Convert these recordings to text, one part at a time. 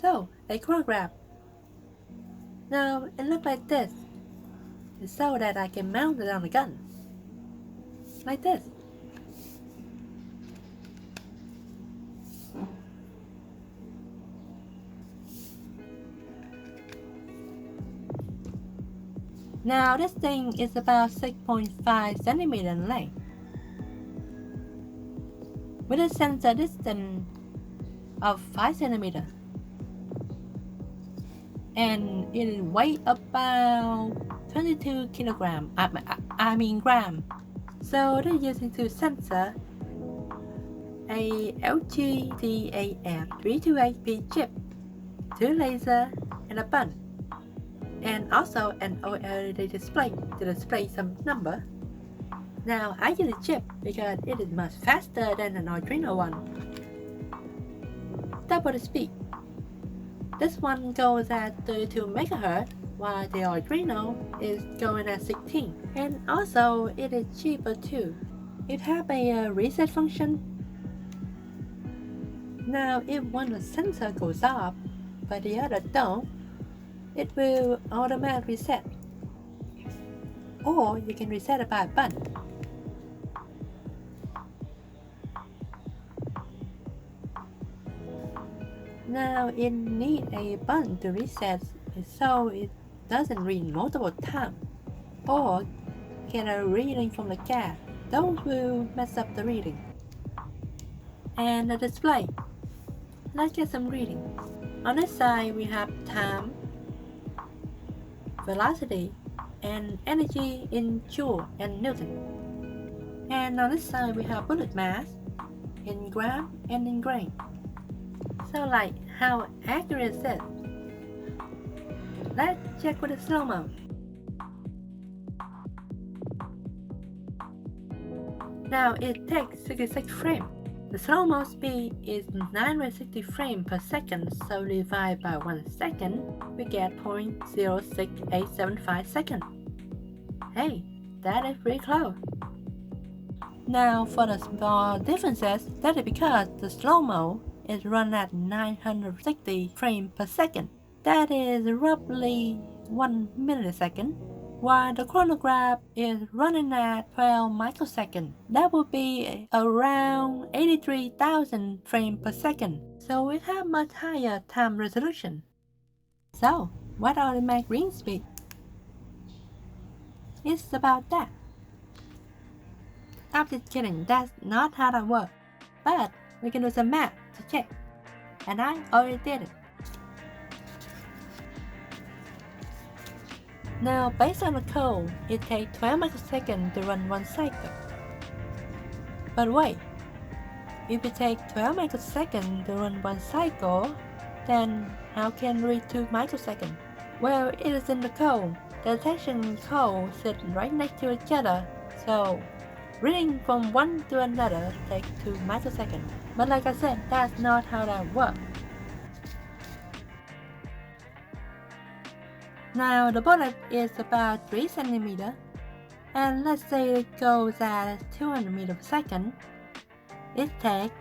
So, a chronograph. Now, it looks like this, so that I can mount it on the gun. Like this. Now, this thing is about 6.5 centimeters in length, with a sensor distance of 5 centimeters. And it weighs about 22 kilograms, gram. So they're using two sensors, a LGTAM328P chip, two lasers, and a button, and also an OLED display to display some number. Now I use a chip because it is much faster than an Arduino one. Double the speed. This one goes at 32 MHz, while the Arduino is going at 16. And also, it is cheaper too. It has a reset function. Now, if one of the sensor goes off, but the other don't, it will automatically reset. Or you can reset it by a button. Now it needs a button to reset it so it doesn't read multiple times or get a reading from the gas. Those will mess up the reading. And the display. Let's get some reading. On this side we have time, velocity, and energy in joule and newton. And on this side we have bullet mass in gram and in grain. So like how accurate is it? Let's check with the slow-mo. Now it takes 66 frames. The slow-mo speed is 960 frames per second, so divided by 1 second, we get 0.06875 seconds. Hey, that is pretty close. Now for the small differences, that is because the slow-mo is run at 960 frames per second. That is roughly 1 millisecond, while the chronograph is running at 12 microseconds. That would be around 83,000 frames per second, so it has much higher time resolution. So, what are the max reading speed? It's about that. I'm just kidding, that's not how that works. But we can do some math to check, and I already did it. Now, based on the code, it takes 12 microseconds to run one cycle. But wait, if it takes 12 microseconds to run one cycle, then how can it read 2 microseconds? Well, it is in the code. The detection code sits right next to each other, so reading from one to another takes 2 microseconds. But like I said, that's not how that works. Now the bullet is about 3 centimeters, and let's say it goes at 200 meters per second. It takes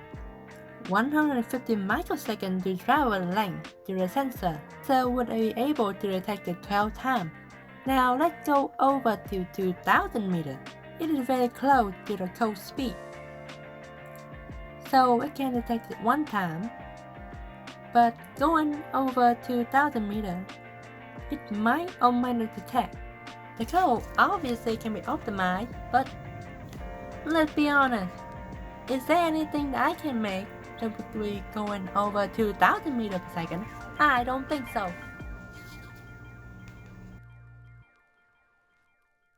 150 microseconds to travel the length to the sensor, so would be able to detect it 12 times. Now let's go over to 2000 meters. It is very close to the code speed, so it can detect it 1 time. But going over 2000 meters, it might or might not detect. The code obviously can be optimized, but let's be honest, is there anything that I can make that would be going over 2000 meters per second? I don't think so.